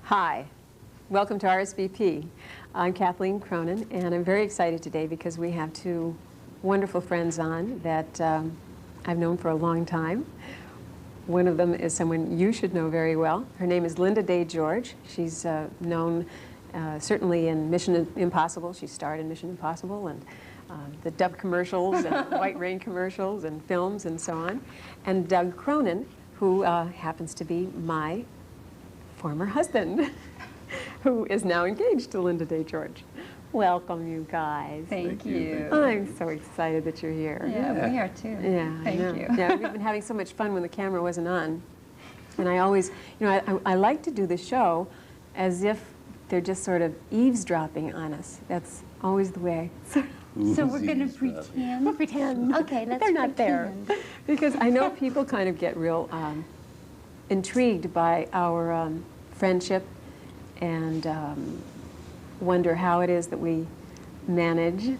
Hi, welcome to RSVP. I'm Kathleen Cronin, and I'm very excited today because we have two wonderful friends on that I've known for a long time. One of them is someone you should know very well. Her name is Lynda Day George. She's known certainly in Mission Impossible. She starred in Mission Impossible and the Dove commercials and White Rain commercials and films and so on. And Doug Cronin, who happens to be my former husband, who is now engaged to Lynda Day George. Welcome, you guys. Thank you. I'm so excited that you're here. Yeah, we are too. Yeah, Thank you. Yeah, we've been having so much fun when the camera wasn't on. And I always, you know, I like to do the show as if they're just sort of eavesdropping on us. That's always the way. So we're going to pretend? We'll pretend. Okay, let's they're not there. Because I know people kind of get real intrigued by our friendship and wonder how it is that we manage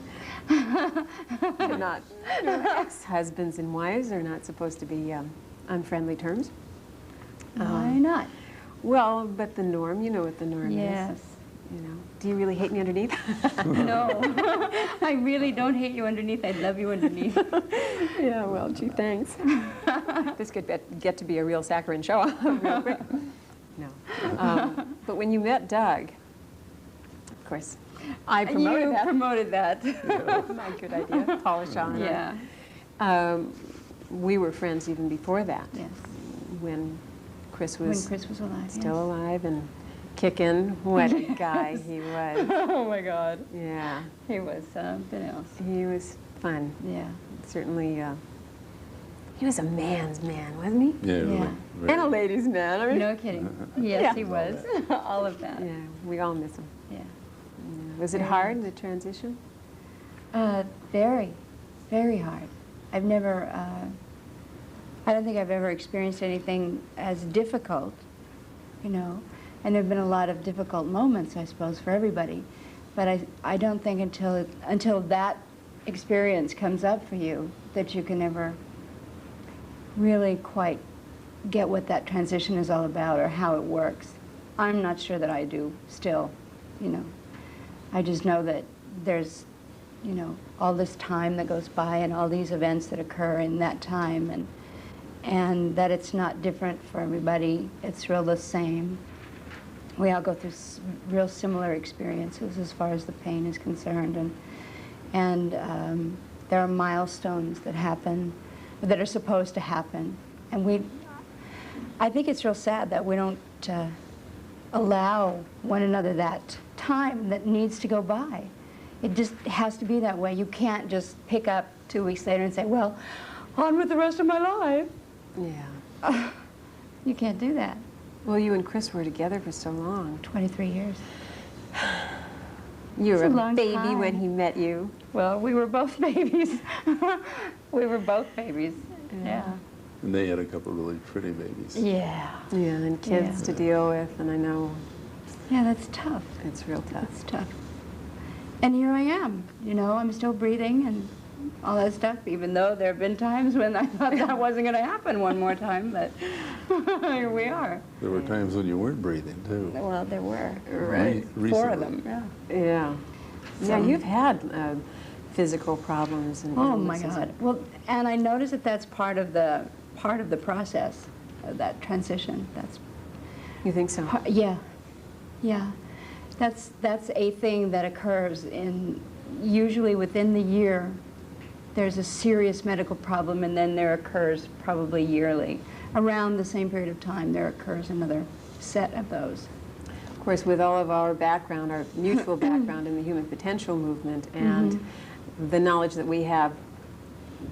to not, you know, ex-husbands and wives are not supposed to be on friendly terms. Why not? Well, but the norm, you know what the norm Yes. is. You know, do you really hate me underneath? No, I really don't hate you underneath. I love you underneath. Yeah, well, gee, thanks. This could get to be a real saccharine show real quick. No. But when you met Doug, of course, I promoted you that. promoted that. My good idea. Polish on. Yeah. We were friends even before that. Yes. When Chris was alive. still alive and kicking. What a guy he was. Oh my God. Yeah. He was something else. He was fun. Yeah. Certainly, he was a man's man, wasn't he? Yeah, really. Yeah. And a ladies' man. I mean, No kidding. Yes, Yeah. he was. All of that. yeah, we all miss him. Yeah. Yeah. Was it Very hard, much. the transition? Very, very hard. I've never, I don't think I've ever experienced anything as difficult, you know, and there have been a lot of difficult moments, I suppose, for everybody, but I don't think until that experience comes up for you that you can ever really quite get what that transition is all about or how it works. I'm not sure that I do still, you know. I just know that there's, you know, all this time that goes by and all these events that occur in that time, and that it's not different for everybody. It's real the same. We all go through real similar experiences as far as the pain is concerned, and there are milestones that happen, that are supposed to happen, and I think it's real sad that we don't allow one another that time that needs to go by. It just has to be that way. You can't just pick up 2 weeks later and say, well, on with the rest of my life. Yeah. You can't do that. Well, you and Chris were together for so long. 23 years. You were It's a a long baby time. when he met you. Well, we were both babies. We were both babies. Yeah. And they had a couple really pretty babies. Yeah. Yeah, and kids Yeah. to deal with, and I know Yeah, that's tough. it's real tough. It's tough. And here I am, you know, I'm still breathing and all that stuff, even though there have been times when I thought that wasn't going to happen one more time, but here we are. There were times when you weren't breathing, too. Well, there were. Right. 4 of Recently. them, yeah. Yeah. Yeah, you've had physical problems and Oh my illnesses. God. Well, and I notice that that's part of the process of that transition. That's You think so? yeah, yeah. That's a thing that occurs usually within the year. There's a serious medical problem, and then there occurs probably yearly. Around the same period of time, there occurs another set of those. Of course, with all of our background, our mutual background in the human potential movement, and the knowledge that we have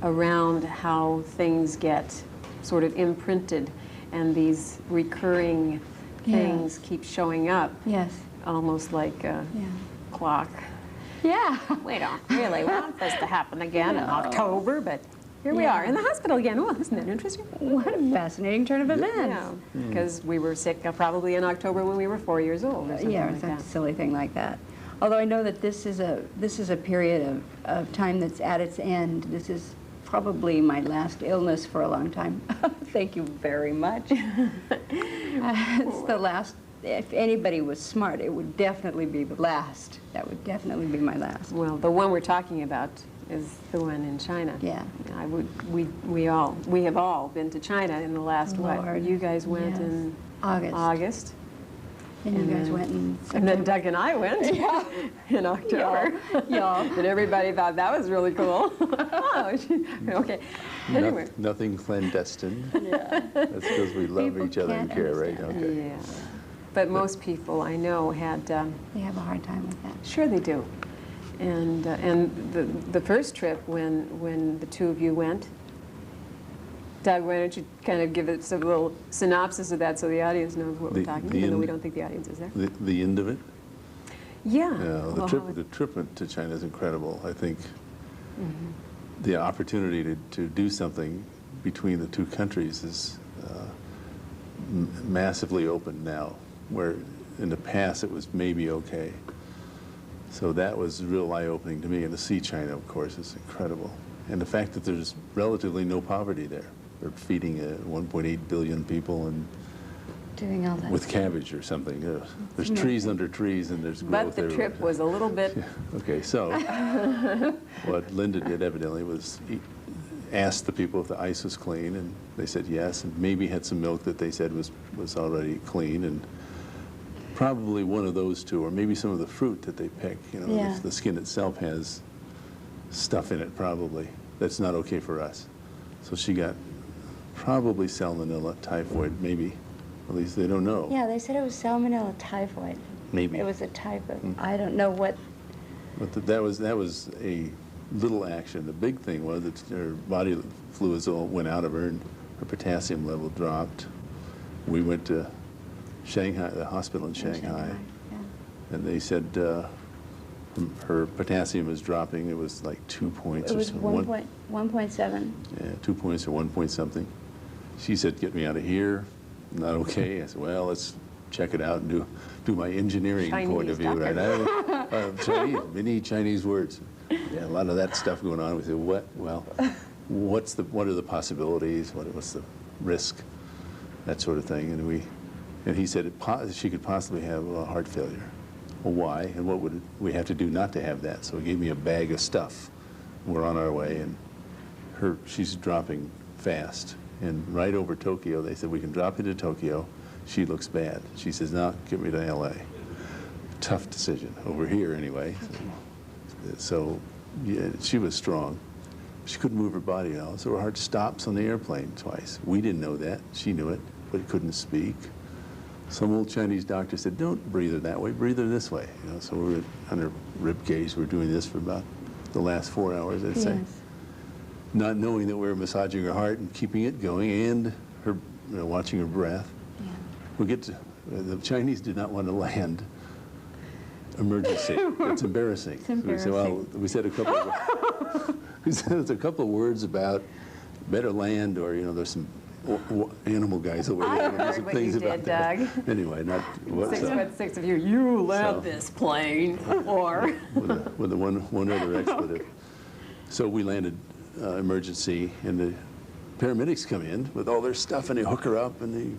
around how things get sort of imprinted, and these recurring things keep showing up, Yes. almost like a Yeah. clock. Yeah. We don't really want this to happen again in October, but here we are in the hospital again. Oh, isn't that interesting? What a fascinating turn of events. Yeah, because we were sick probably in October when we were 4 years old or something Yeah, like some that. silly thing like that. Although I know that this is a period of time that's at its end. This is probably my last illness for a long time. Thank you very much. It's the last if anybody was smart, it would definitely be the last. That would definitely be my last. Well, the one we're talking about is the one in China. Yeah. We have all been to China in the last, what? Lord, You guys went yes. in August. And you guys went in September. And then Doug and I went in October. Yeah. And everybody thought that was really cool. Oh, okay. Anyway. Nothing clandestine. Yeah. That's because we love People each other and can't care, right? understand. Okay. Yeah. But most people I know had, They have a hard time with that. sure they do. And the first trip when the two of you went, Doug, why don't you kind of give us a little synopsis of that so the audience knows what we're talking about, even though we don't think the audience is there. The end of it? Yeah. The trip to China is incredible. I think the opportunity to do something between the two countries is massively open now, where in the past it was maybe okay. So that was real eye-opening to me. And to see China, of course, is incredible. And the fact that there's relatively no poverty there. They're feeding 1.8 billion people and Doing all that. with cabbage or something. There's trees under trees and there's growth But the everywhere. trip was a little bit, Yeah. Okay, so what Lynda did evidently was asked the people if the ice was clean, and they said yes, and maybe had some milk that they said was already clean, and probably one of those two, or maybe some of the fruit that they pick. You know, Yeah. the skin itself has stuff in it probably that's not okay for us. So she got probably salmonella, typhoid, maybe. At least they don't know. Yeah, they said it was salmonella typhoid. Maybe. It was a type of, I don't know what. But that was a little action. The big thing was that her body fluids all went out of her and her potassium level dropped. We went to Shanghai, the hospital in Shanghai, Yeah. and they said her potassium was dropping. It was like 2 points It or was something. 1.7. Yeah, 2 points or 1 point something. She said, "Get me out of here." Not okay. I said, "Well, let's check it out and do my engineering point of view." Chinese Right? Chinese, many Chinese words. Yeah, a lot of that stuff going on. We said, "What? Well, what are the possibilities? What's the risk? That sort of thing." And he said she could possibly have heart failure. Well, why? And what would we have to do not to have that? So he gave me a bag of stuff. We're on our way, and she's dropping fast. And right over Tokyo, they said, "We can drop you to Tokyo. She looks bad." She says, "No, get me to LA." Tough decision, over here anyway. So yeah, she was strong. She couldn't move her body at all. So her heart stops on the airplane twice. We didn't know that. She knew it, but couldn't speak. Some old Chinese doctor said, "Don't breathe her that way, breathe her this way." You know, so we're on her rib cage. We're doing this for about the last 4 hours, I'd say. Yes. Not knowing that we were massaging her heart and keeping it going, and her, watching her breath. Yeah. We get to, the Chinese did not want to land. Emergency. It's embarrassing. It's embarrassing. We said a couple of words about better land, or there's some animal guys over I there. heard There's some what things you about did, that. Doug. Anyway, not what. 6'6" of you. You land this plane, or with the one other expletive. So we landed emergency, and the paramedics come in with all their stuff, and they hook her up, and they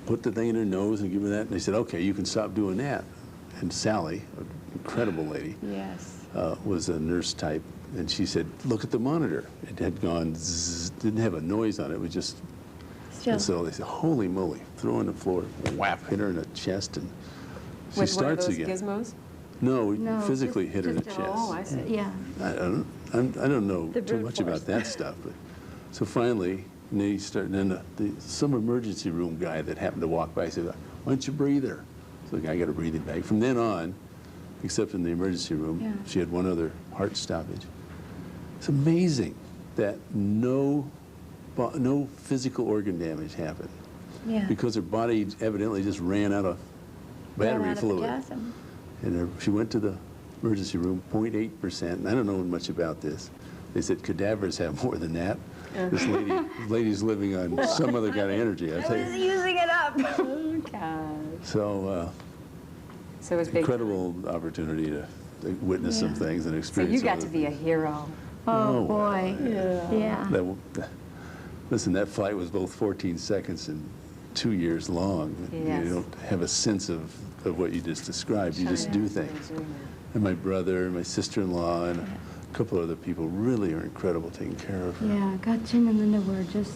put the thing in her nose and give her that, and they said, "Okay, you can stop doing that." And Sally, an incredible lady, Yes. was a nurse type, and she said, "Look at the monitor." It had gone zzz, didn't have a noise on it. It was just. Still. And so they said, "Holy moly!" Throw her on the floor, whap, hit her in the chest, and she with one of starts those again. gizmos. No, we No, physically hit her in the just- chest. Oh, I see. Yeah. I don't know The too brute much force. about that stuff, but so finally they started. Then some emergency room guy that happened to walk by said, "Why don't you breathe her?" So the guy got a breathing bag. From then on, except in the emergency room, Yeah. she had one other heart stoppage. It's amazing that no physical organ damage happened Yeah. because her body evidently just ran out of battery Ran out of fluid. potassium. And she went to the emergency room, 0.8%, and I don't know much about this. They said cadavers have more than that. This lady's living on some other kind of energy, I tell you. Using it up. Oh, God. So, So it was big. incredible opportunity to witness some things and So experience you some got other to be a things. hero. Oh, well, boy. Yeah. Listen, that flight was both 14 seconds and 2 years long. Yes. You don't have a sense of what you just described. You just do things. And my brother, my sister-in-law, and a couple other people really are incredible taking care of her. Yeah, God, Jim and Lynda were just,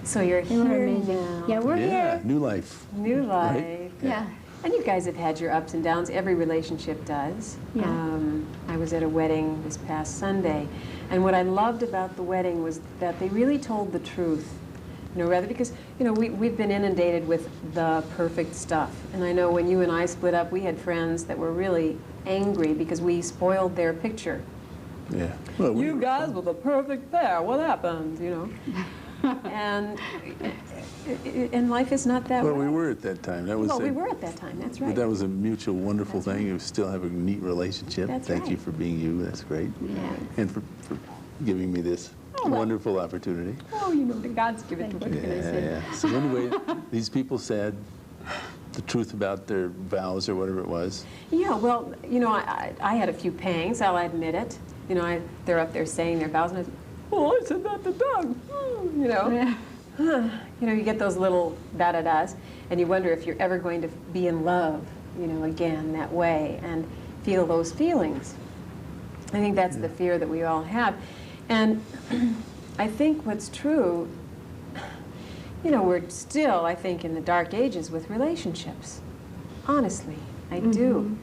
So you're they were here amazing. now. Yeah, we're Yeah, here. new life. New life. Right? Yeah. And you guys have had your ups and downs. Every relationship does. Yeah. I was at a wedding this past Sunday, and what I loved about the wedding was that they really told the truth. You know, rather because, you know, we've been inundated with the perfect stuff. And I know when you and I split up, we had friends that were really angry because we spoiled their picture. Yeah. Well, You guys were the perfect pair. What happened? You know. And life is not that Well, way. we were at that time. That was Well, we were at that time. That's right. But that was a mutual, wonderful That's thing. You still have a neat relationship. That's Thank you right. for being you. That's great. Yeah. And for giving me this wonderful opportunity. Oh, you know, that God's given to what can I say? Yeah. So anyway, these people said the truth about their vows or whatever it was. Yeah, well, you know, I had a few pangs, I'll admit it. You know, they're up there saying their vows, and I said, well, I said that to Doug. You know, Yeah. you know, you get those little da-da-das, and you wonder if you're ever going to be in love, you know, again that way, and feel those feelings. I think that's the fear that we all have. And I think what's true, you know, we're still, I think, in the dark ages with relationships. Honestly, I do.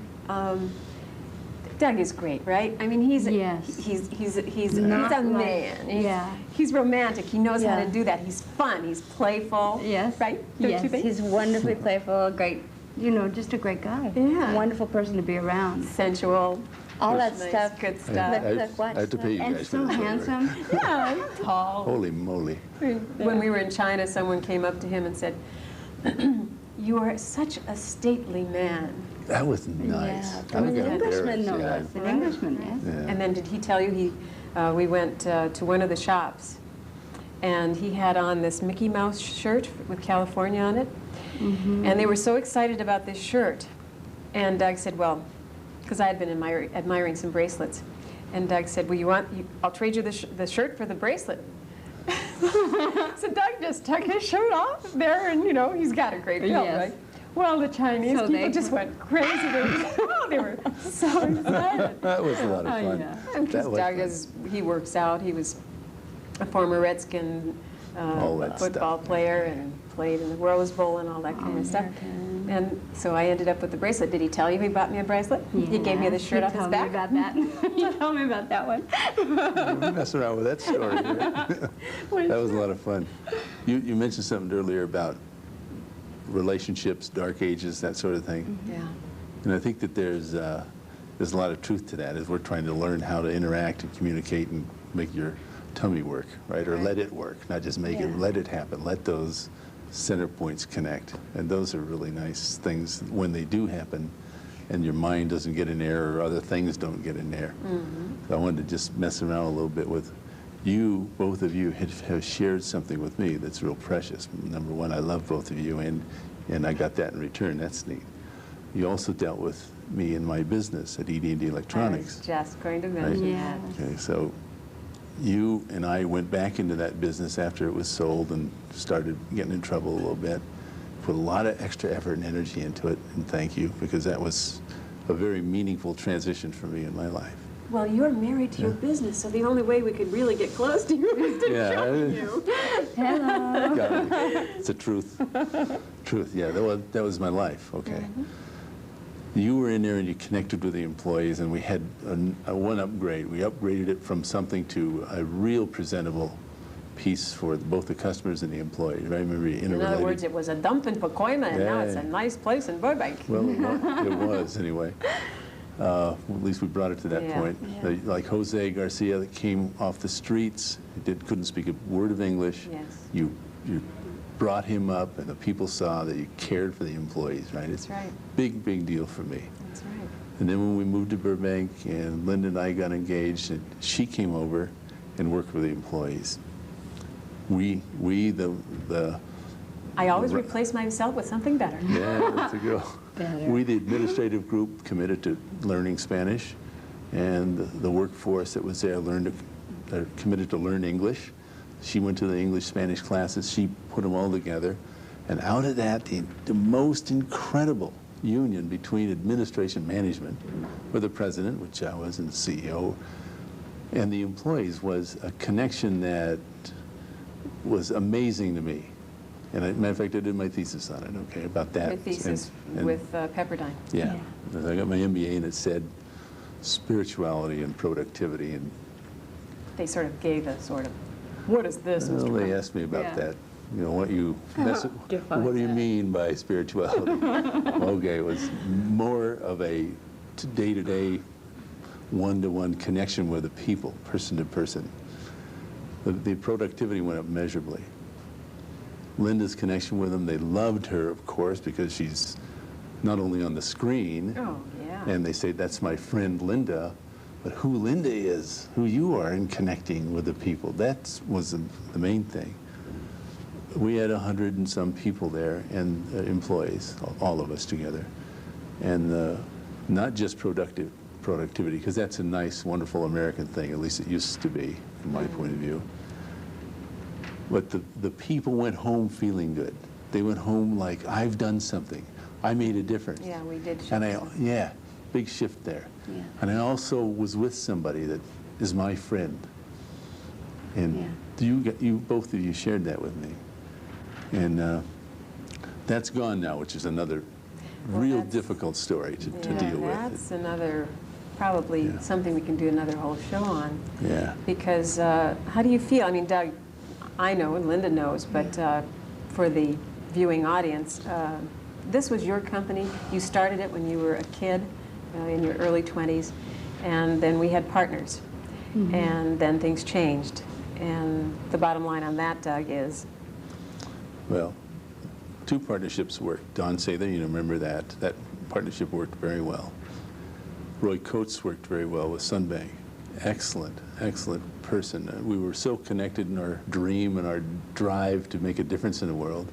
Doug is great, right? I mean, he's Yes. he's Not a like- man. yeah. He's romantic. He knows how Yeah. to do that. He's fun. He's playful. Yes. Right? Don't Yes, you think? he's wonderfully playful, great, you know, just a great guy. Yeah. Wonderful person to be around. Sensual. All that nice, stuff. good stuff. Look, watch. I have to pay you And guys for so this. handsome. Yeah, tall. Holy moly. When we were in China, someone came up to him and said, "You are such a stately man." That was nice. Yeah, I from an got Englishman, embarrassed, no yeah. less. An Englishman, yes. Yeah. And then did he tell you we went to one of the shops, and he had on this Mickey Mouse shirt with California on it, and they were so excited about this shirt, and Doug said, well, because I had been admiring some bracelets, and Doug said, well, I'll trade you the shirt for the bracelet. So Doug just took his shirt off there, and you know, he's got a great build, Yes. right? Well, the Chinese So people they- just went crazy. They were so excited. That was a lot of fun. yeah. Because That was Doug fun. he works out. He was a former Redskin All that football stuff. player and played in the Rose Bowl and all that kind of stuff. And so I ended up with the bracelet. Did he tell you he bought me a bracelet? He gave me the shirt off his Tell back? me about that. You told me about that one. You mess around with that story. That was a lot of fun. You mentioned something earlier about relationships, dark ages, that sort of thing. Yeah. And I think that there's a lot of truth to that as we're trying to learn how to interact and communicate and make your tummy work, right? Or let it work, not just make it, let it happen. Let those center points connect. And those are really nice things when they do happen and your mind doesn't get in there or other things don't get in there. So I wanted to just mess around a little bit with you, both of you have shared something with me that's real precious. Number one, I love both of you, and I got that in return. That's neat. You also dealt with me in my business at ED&D I Electronics. was just going to mention Yeah. that. Okay, so you and I went back into that business after it was sold and started getting in trouble a little bit. Put a lot of extra effort and energy into it, and thank you, because that was a very meaningful transition for me in my life. Well, you're married to your business, so the only way we could really get close to you is to Yeah, show you. Hello. got it. It's a truth. Truth, yeah, that was my life, okay. You were in there and you connected with the employees, and we had one upgrade. We upgraded it from something to a real presentable piece for both the customers and the employees. I remember you In other words, it was a dump in Pacoima, and now it's a Yeah. nice place in Burbank. Well, it was anyway. At least we brought it to that Yeah. point. Like Jose Garcia that came off the streets, couldn't speak a word of English. Yes. You brought him up, and the people saw that you cared for the employees, right? It's That's right. big, big deal for me. That's right. And then when we moved to Burbank and Lynda and I got engaged, and she came over and worked with the employees. I always replace myself with something better. Yeah, that's a girl. Better. We, the administrative group, committed to learning Spanish, and the workforce that was there committed to learn English. She went to the English, Spanish classes. She put them all together. And out of that, the most incredible union between administration management, or the president, which I was, and the CEO, and the employees was a connection that was amazing to me. And as a matter of fact, I did my thesis on it, okay, about that. Your thesis and with Pepperdine. Yeah. I got my MBA, and it said spirituality and productivity. And They sort of gave a sort of, what is this, Mr. well, they Cronin? asked me about Yeah. that. You know, what Define do you that. mean by spirituality? Okay, it was more of a day-to-day, one-to-one connection with the people, person to person. The productivity went up measurably. Lynda's connection with them, they loved her, of course, because she's not only on the screen, Oh, yeah. and they say, that's my friend Lynda, but who Lynda is, who you are in connecting with the people. That was the main thing. We had 100 and some people there, and employees, all of us together. And not just productivity, because that's a nice, wonderful American thing, at least it used to be, from my point of view. But the people went home feeling good. They went home like, I've done something. I made a difference. Yeah, we did shift. And yeah, big shift there. Yeah. And I also was with somebody that is my friend. And Yeah. you both of you shared that with me. And that's gone now, which is another real that's- difficult story to Yeah, deal with. that's another, probably Yeah. something we can do another whole show on. Yeah. Because how do you feel? I mean, Doug, I know and Lynda knows, but for the viewing audience, this was your company. You started it when you were a kid, in your early 20s, and then we had partners. And then things changed. And the bottom line on that, Doug, is? Well, two partnerships worked. Don Sather, you remember that. That partnership worked very well. Roy Coates worked very well with Sunbank. Excellent, excellent person. We were so connected in our dream and our drive to make a difference in the world,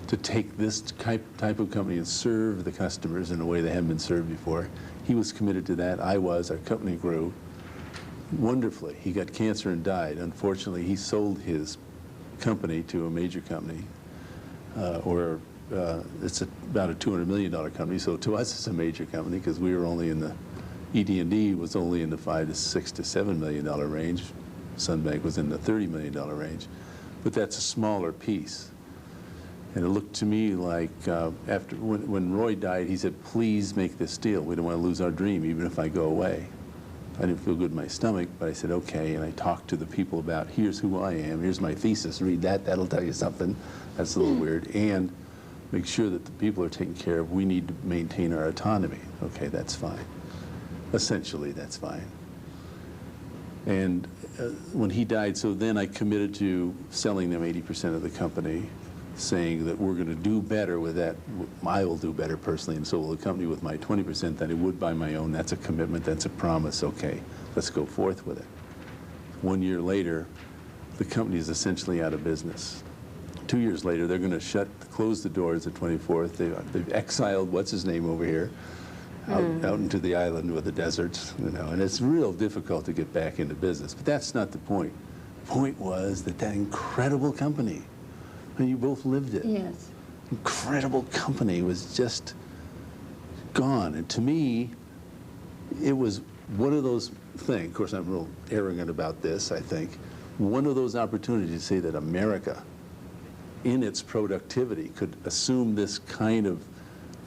to take this type of company and serve the customers in a way they haven't been served before. He was committed to that. I was. Our company grew wonderfully. He got cancer and died. Unfortunately, he sold his company to a major company, it's about a $200 million company. So to us, it's a major company because we were only in the ED&D was only in the $5 to $6 to $7 million range. Sunbank was in the $30 million range, but that's a smaller piece. And it looked to me like when Roy died, he said, "Please make this deal. We don't want to lose our dream, even if I go away." I didn't feel good in my stomach, but I said, okay, and I talked to the people about, here's who I am, here's my thesis, read that, that'll tell you something. That's a little weird. And make sure that the people are taken care of. We need to maintain our autonomy. Okay, that's fine. Essentially, that's fine. And when he died, so then I committed to selling them 80% of the company, saying that we're going to do better with that. I will do better personally, and so will the company with my 20% than it would by my own. That's a commitment. That's a promise. Okay, let's go forth with it. 1 year later, the company is essentially out of business. 2 years later, they're going to close the doors at 24th. They've exiled what's-his-name over here out into the island with the deserts, you know, and it's real difficult to get back into business. But that's not the point. The point was that incredible company, and you both lived it. Yes. Incredible company was just gone. And to me, it was one of those things, of course I'm real arrogant about this, I think, one of those opportunities to say that America, in its productivity, could assume this kind of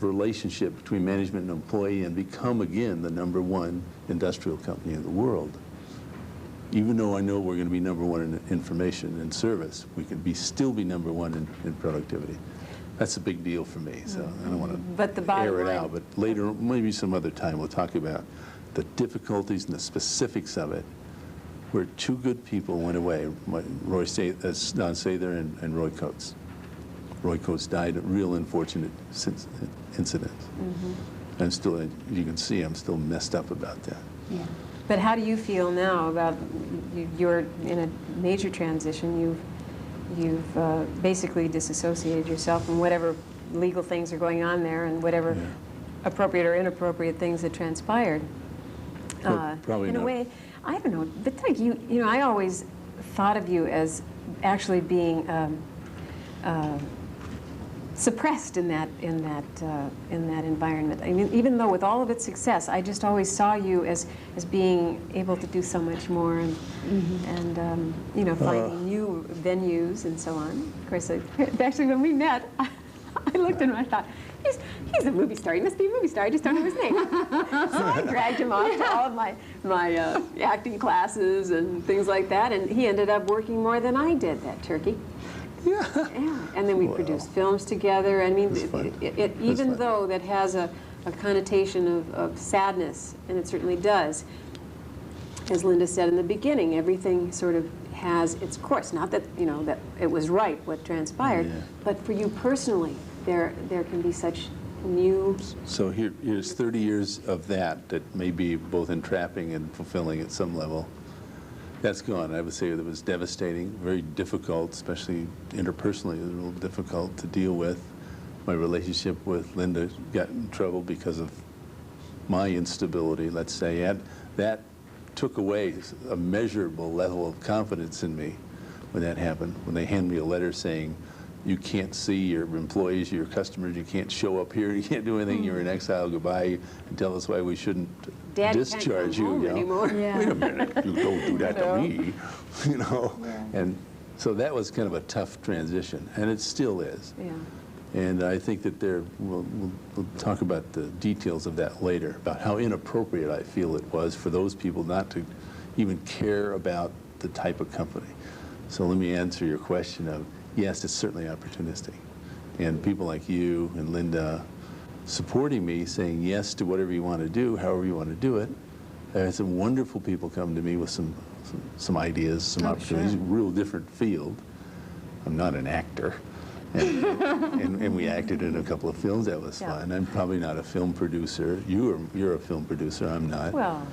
relationship between management and employee and become again the #1 industrial company in the world. Even though I know we're going to be #1 in information and service, we can still be #1 in productivity. That's a big deal for me, so I don't want to air it out, but later, maybe some other time, we'll talk about the difficulties and the specifics of it, where two good people went away, Don Sather and Roy Coates. Roy Coates died, a real unfortunate incident. And still, you can see, I'm still messed up about that. Yeah. But how do you feel now about, you're in a major transition, you've basically disassociated yourself from whatever legal things are going on there and whatever appropriate or inappropriate things that transpired. Well, probably in not. a way, I don't know, but Doug, you know, I always thought of you as actually being suppressed in that environment. I mean, even though with all of its success, I just always saw you as being able to do so much more, and you know, finding new venues and so on. Of course, actually, when we met, I looked at him and I thought, he's a movie star. He must be a movie star. I just don't know his name. So I dragged him off to all of my acting classes and things like that, and he ended up working more than I did, that turkey. Yeah. Yeah. And then we produced films together. I mean, even though that has a connotation of sadness, and it certainly does, as Lynda said in the beginning, everything sort of has its course. Not that, you know, that it was right what transpired, but for you personally, there can be such new... So here's 30 years of that may be both entrapping and fulfilling at some level. That's gone. I would say that it was devastating, very difficult, especially interpersonally. It was real difficult to deal with. My relationship with Lynda got in trouble because of my instability, let's say, and that took away a measurable level of confidence in me when that happened. When they hand me a letter saying, you can't see your employees, your customers, you can't show up here, you can't do anything, you're in exile, goodbye, and tell us why we shouldn't discharge you. You know? Anymore. Yeah. Wait a minute, you don't do that to me, you know. Yeah. And so that was kind of a tough transition, and it still is. Yeah. And I think that we'll talk about the details of that later, about how inappropriate I feel it was for those people not to even care about the type of company. So let me answer your question of, yes, it's certainly opportunistic. And people like you and Lynda supporting me, saying yes to whatever you want to do, however you want to do it. I had some wonderful people come to me with some ideas, some opportunities, sure. Real different field. I'm not an actor. And we acted in a couple of films. That was fun. I'm probably not a film producer. You're a film producer. I'm not. Well,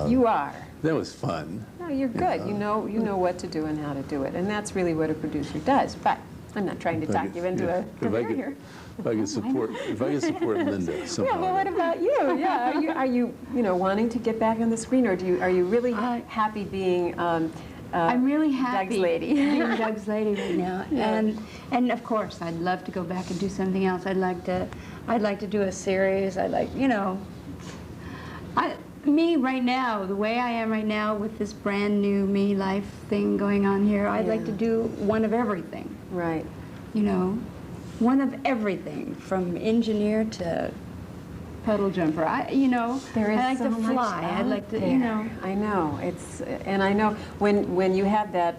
you are. That was fun. No, you're good. You know what to do and how to do it, and that's really what a producer does. But I'm not trying to talk you into a career here. If I could support Lynda somehow. Yeah, well, what about you? Yeah, are you wanting to get back on the screen, or are you really happy being? I'm really happy Doug's lady. being Doug's lady right now, and of course I'd love to go back and do something else. I'd like to do a series. Me right now, the way I am right now with this brand new me life thing going on here, I'd like to do one of everything. Right. You know, one of everything from engineer to puddle jumper. There is I like so to much fly. I'd like to, there. I know. And I know when you had that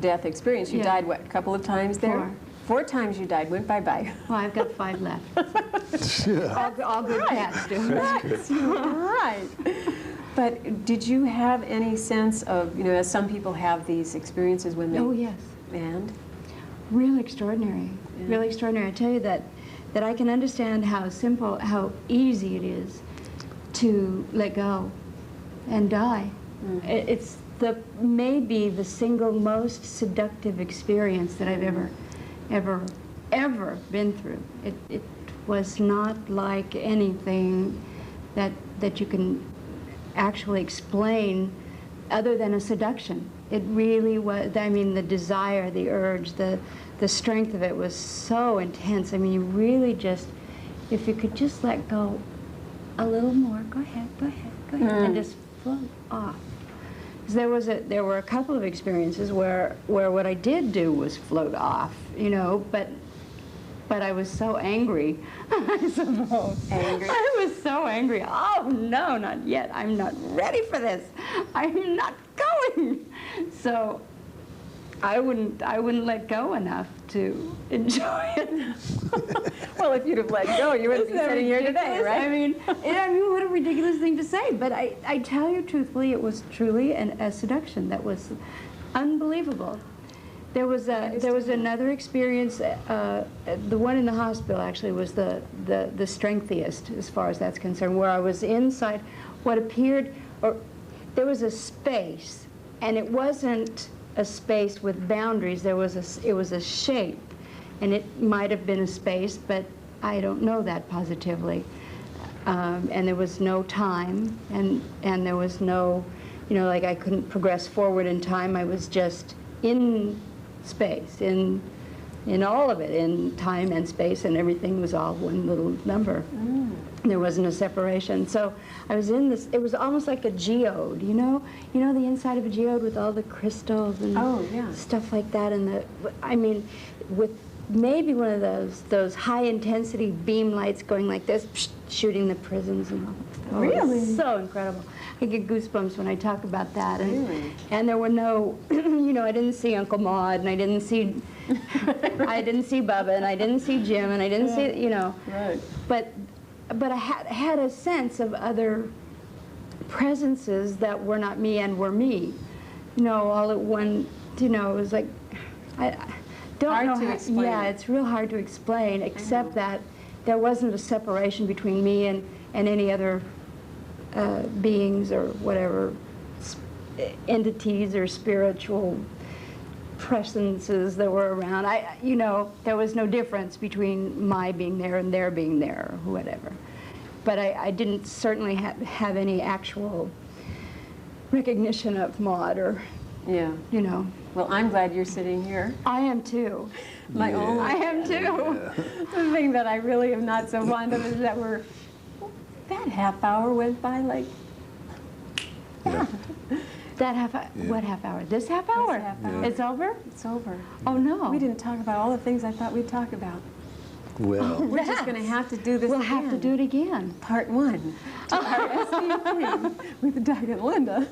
death experience, you died what, a couple of times there? 4 times you died, went bye-bye. Well, I've got 5 left. all good cats do. That's right. But did you have any sense of, as some people have these experiences when they... Oh, yes. And? Really extraordinary. Yeah. Really extraordinary. I tell you that I can understand how simple, how easy it is to let go and die. Mm-hmm. It's maybe the single most seductive experience that I've ever been through. It was not like anything that you can actually explain other than a seduction. It really was, I mean, the desire, the urge, the strength of it was so intense. I mean, you really just, if you could just let go a little more, go ahead, and just float off. Because there were a couple of experiences where what I did do was float off, but I was so angry, I suppose. Angry? I was so angry. Oh, no, not yet. I'm not ready for this. I'm not going. So I wouldn't let go enough to enjoy it. Well, if you'd have let go, you wouldn't be sitting here today, right? I mean, what a ridiculous thing to say. But I tell you truthfully, it was truly a seduction that was unbelievable. There was another experience. The one in the hospital actually was the strengthiest as far as that's concerned, where I was inside what appeared, or there was a space, and it wasn't a space with boundaries. It was a shape, and it might have been a space, but I don't know that positively. And there was no time, and there was no you know, like I couldn't progress forward in time. I was just in space, in all of it, in time and space, and everything was all one little number. There wasn't a separation. So I was in this, it was almost like a geode, you know the inside of a geode with all the crystals and stuff like that, and I mean, with maybe one of those high intensity beam lights going like this, shooting the prisms and all. Oh, really? So incredible. I get goosebumps when I talk about that. And, really? And there were no, you know, I didn't see Uncle Maude, and I didn't see Bubba, and I didn't see Jim, and I didn't see, you know. Right. But I had a sense of other presences that were not me and were me. You know, all at one, you know, it was like, I don't know how to explain. Yeah, it's real hard to explain, except that there wasn't a separation between me and any other beings or whatever, entities or spiritual presences that were around. You know, there was no difference between my being there and their being there or whatever. But I didn't certainly have any actual recognition of Maude or, you know. Well, I'm glad you're sitting here. I am too. My own. I am too. The thing that I really am not so fond of is that that half hour went by like. That half hour? What half hour? This half hour? This half hour. It's over? It's over. Oh, no. We didn't talk about all the things I thought we'd talk about. Well. We're just going to have to do this We'll again. have to do it again. Part 1. RSVP with Doug and Lynda.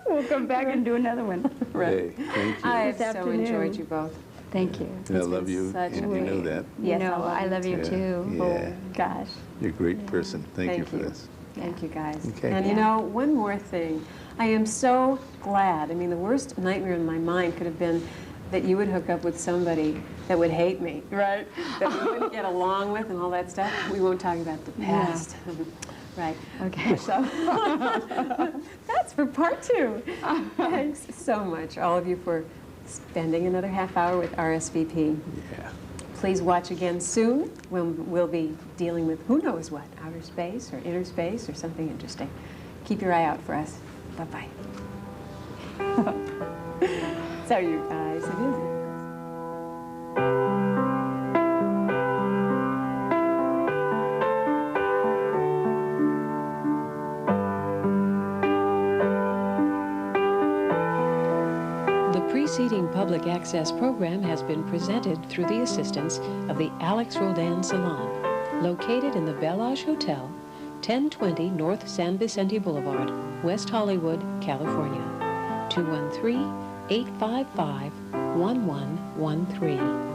We'll come back and do another one. Right. Hey, thank you. I have so enjoyed you both. Thank you. I love you, and you know that. You know, I love you too. Yeah. Oh, gosh. You're a great person. Thank you for this. Thank you, guys. Okay. And you know, one more thing. I am so glad. I mean, the worst nightmare in my mind could have been that you would hook up with somebody that would hate me, right? That we wouldn't get along with and all that stuff. We won't talk about the past. Right. Okay. So that's for part 2. Thanks so much, all of you, for spending another half hour with RSVP. Yeah. Please watch again soon when we'll be dealing with who knows what, outer space or inner space or something interesting. Keep your eye out for us. Bye-bye. So you guys, it is. The preceding public access program has been presented through the assistance of the Alex Rodin Salon, located in the Bellage Hotel, 1020 North San Vicente Boulevard, West Hollywood, California. 213-855-1113.